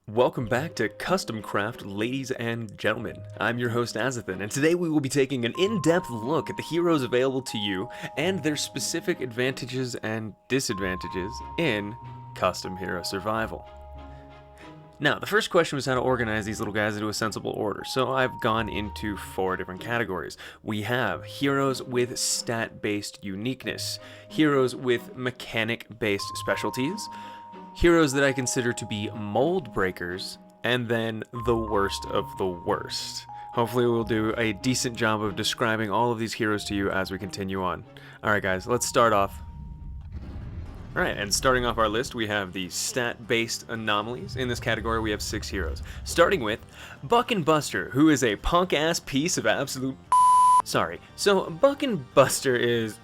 Welcome back to Custom Craft, ladies and gentlemen. I'm your host Azothan, and today we will be taking an in-depth look at the heroes available to you and their specific advantages and disadvantages in custom hero survival. Now, the first question was how to organize these little guys into a sensible order, so I've gone into 4 different categories. We have heroes with stat-based uniqueness, heroes with mechanic-based specialties, heroes that I consider to be mold breakers, and then the worst of the worst. Hopefully we'll do a decent job of describing all of these heroes to you as we continue on. Alright guys, let's start off. Alright, and starting off our list, we have the stat-based anomalies. In this category, we have 6 heroes. Starting with Buck and Buster, who is a punk-ass piece of absolute Sorry. So, Buck and Buster is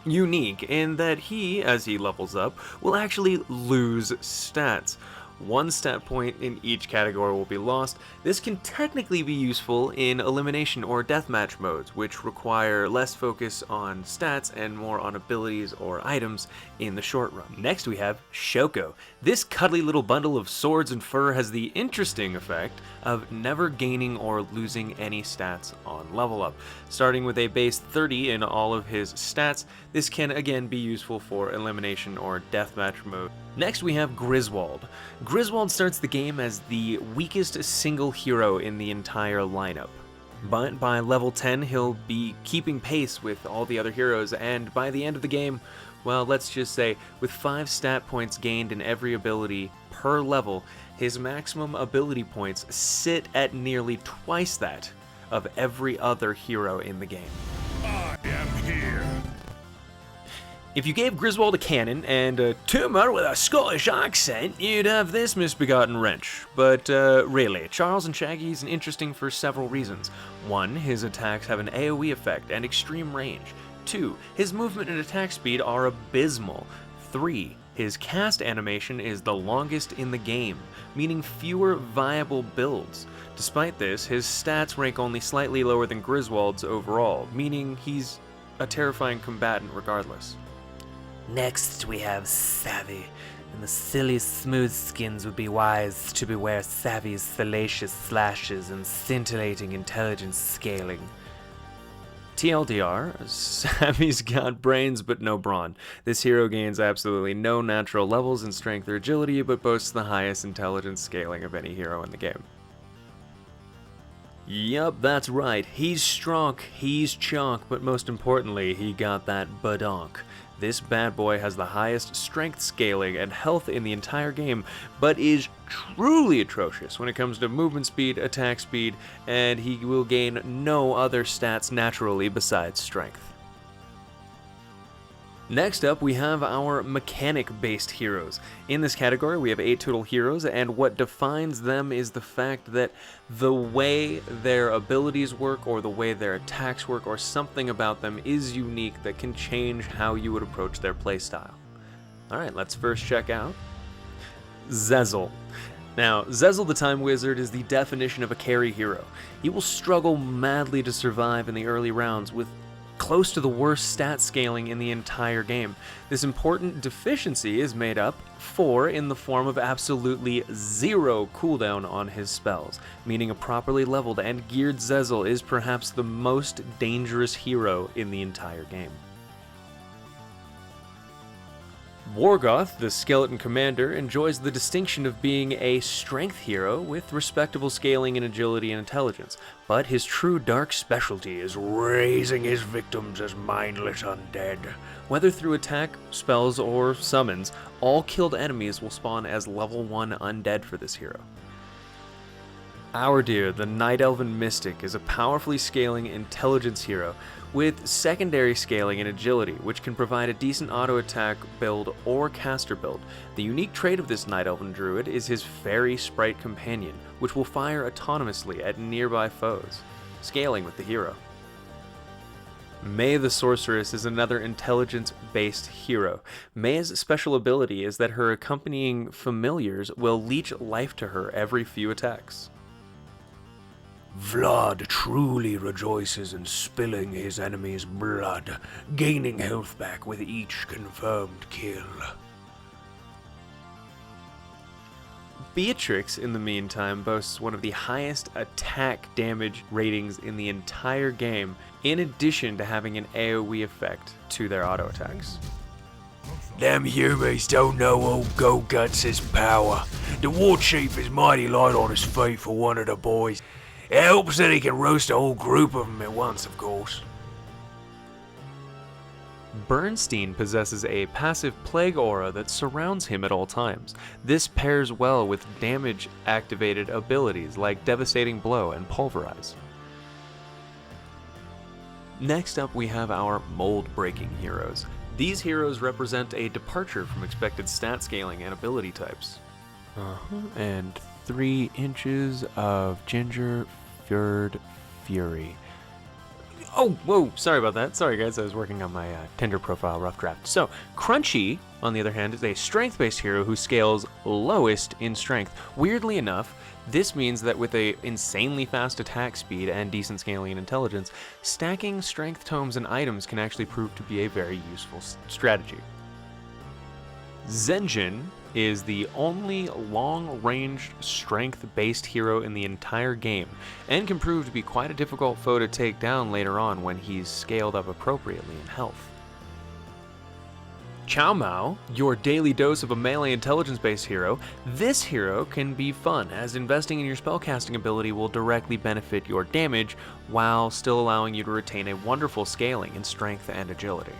unique in that he, as he levels up, will actually lose stats. 1 stat point in each category will be lost. This can technically be useful in elimination or deathmatch modes, which require less focus on stats and more on abilities or items in the short run. Next we have Shoko. This cuddly little bundle of swords and fur has the interesting effect of never gaining or losing any stats on level up. Starting with a base 30 in all of his stats, this can again be useful for elimination or deathmatch mode. Next we have Griswold. Griswold starts the game as the weakest single hero in the entire lineup. But by level 10 he'll be keeping pace with all the other heroes, and by the end of the game, well, let's just say, with 5 stat points gained in every ability per level, his maximum ability points sit at nearly twice that of every other hero in the game. I am here. If you gave Griswold a cannon and a tumour with a Scottish accent, you'd have this misbegotten wrench. But really, Charles and Shaggy is interesting for several reasons. 1, his attacks have an AoE effect and extreme range. 2, his movement and attack speed are abysmal. 3, his cast animation is the longest in the game, meaning fewer viable builds. Despite this, his stats rank only slightly lower than Griswold's overall, meaning he's a terrifying combatant regardless. Next we have Savvy, and the silly smooth skins would be wise to beware Savvy's salacious slashes and scintillating intelligence scaling. TLDR, Savvy's got brains but no brawn. This hero gains absolutely no natural levels in strength or agility, but boasts the highest intelligence scaling of any hero in the game. Yup, that's right, he's strong, he's chonk, but most importantly, he got that badonk. This bad boy has the highest strength scaling and health in the entire game, but is truly atrocious when it comes to movement speed, attack speed, and he will gain no other stats naturally besides strength. Next up, we have our mechanic-based heroes. In this category, we have 8 total heroes, and what defines them is the fact that the way their abilities work, or the way their attacks work, or something about them is unique that can change how you would approach their playstyle. Alright, let's first check out Zezel. Now, Zezel the Time Wizard is the definition of a carry hero. He will struggle madly to survive in the early rounds with close to the worst stat scaling in the entire game. This important deficiency is made up for in the form of absolutely 0 cooldown on his spells, meaning a properly leveled and geared Zezel is perhaps the most dangerous hero in the entire game. Wargoth, the Skeleton Commander, enjoys the distinction of being a strength hero with respectable scaling in agility and intelligence, but his true dark specialty is raising his victims as mindless undead. Whether through attack, spells, or summons, all killed enemies will spawn as level 1 undead for this hero. Our the Night Elven Mystic, is a powerfully scaling intelligence hero with secondary scaling and agility, which can provide a decent auto attack build or caster build. The unique trait of this Night Elven Druid is his Fairy Sprite Companion, which will fire autonomously at nearby foes, scaling with the hero. May the Sorceress is another intelligence-based hero. May's special ability is that her accompanying familiars will leech life to her every few attacks. Vlad truly rejoices in spilling his enemy's blood, gaining health back with each confirmed kill. Beatrix, in the meantime, boasts one of the highest attack damage ratings in the entire game, in addition to having an AoE effect to their auto attacks. Them humans don't know old Gold Guts' power. The war chief is mighty light on his feet for one of the boys. It helps that he can roast a whole group of them at once, of course. Bernstein possesses a passive plague aura that surrounds him at all times. This pairs well with damage-activated abilities like Devastating Blow and Pulverize. Next up we have our mold-breaking heroes. These heroes represent a departure from expected stat scaling and ability types. And 3 inches of Ginger Fjord Fury. Oh, whoa, sorry about that. Sorry guys, I was working on my Tinder profile rough draft. So, Crunchy, on the other hand, is a strength-based hero who scales lowest in strength. Weirdly enough, this means that with a insanely fast attack speed and decent scaling and intelligence, stacking strength tomes and items can actually prove to be a very useful strategy. Zenjin is the only long-range strength-based hero in the entire game, and can prove to be quite a difficult foe to take down later on when he's scaled up appropriately in health. Chow Mao, your daily dose of a melee intelligence-based hero. This hero can be fun, as investing in your spellcasting ability will directly benefit your damage, while still allowing you to retain a wonderful scaling in strength and agility.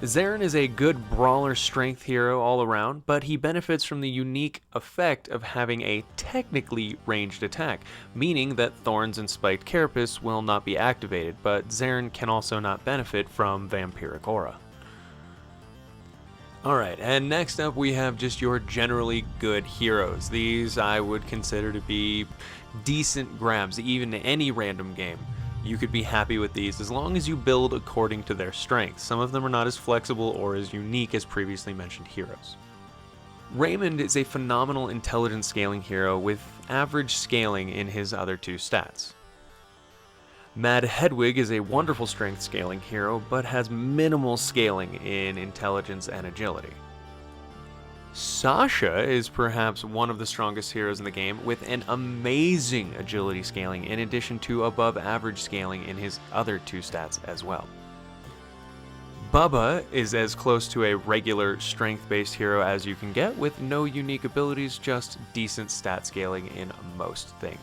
Zarin is a good brawler strength hero all around, but he benefits from the unique effect of having a technically ranged attack, meaning that Thorns and Spiked Carapace will not be activated, but Zarin can also not benefit from Vampiric Aura. Alright, and next up we have just your generally good heroes. These I would consider to be decent grabs, even in any random game. You could be happy with these as long as you build according to their strengths. Some of them are not as flexible or as unique as previously mentioned heroes. Raymond is a phenomenal intelligence scaling hero with average scaling in his other 2 stats. Mad Hedwig is a wonderful strength scaling hero, but has minimal scaling in intelligence and agility. Sasha is perhaps one of the strongest heroes in the game, with an amazing agility scaling in addition to above average scaling in his other 2 stats as well. Bubba is as close to a regular strength-based hero as you can get, with no unique abilities, just decent stat scaling in most things.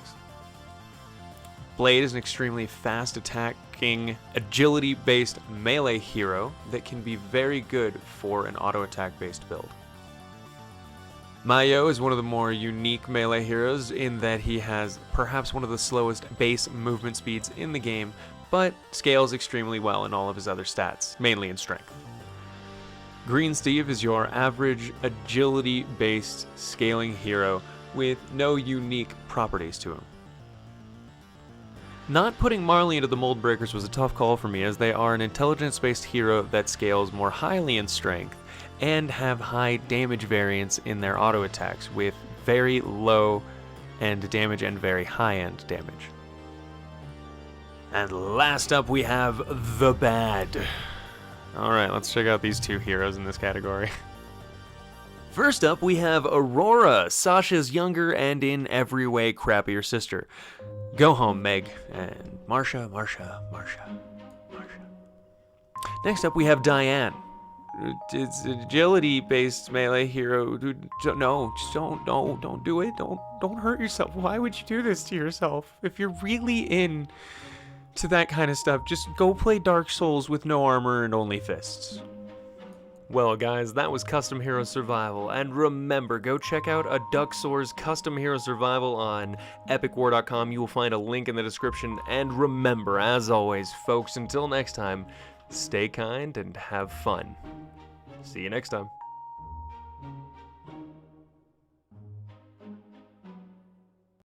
Blade is an extremely fast attacking, agility-based melee hero that can be very good for an auto attack based build. Mayo is one of the more unique melee heroes in that he has perhaps one of the slowest base movement speeds in the game, but scales extremely well in all of his other stats, mainly in strength. Green Steve is your average agility-based scaling hero with no unique properties to him. Not putting Marley into the Mold Breakers was a tough call for me, as they are an intelligence-based hero that scales more highly in strength and have high damage variance in their auto attacks with very low end damage and very high end damage. And last up we have the bad. Alright, let's check out these 2 heroes in this category. First up we have Aurora, Sasha's younger and in every way crappier sister. Go home, Meg. And Marsha. Next up we have Diane. It's an agility-based melee hero. No, just don't do it. Don't hurt yourself. Why would you do this to yourself? If you're really in to that kind of stuff, just go play Dark Souls with no armor and only fists. Well guys, that was Custom Hero Survival, and remember, go check out a Ducksaur's Custom Hero Survival on epicwar.com. You will find a link in the description, and remember, as always, folks, until next time, stay kind and have fun. See you next time.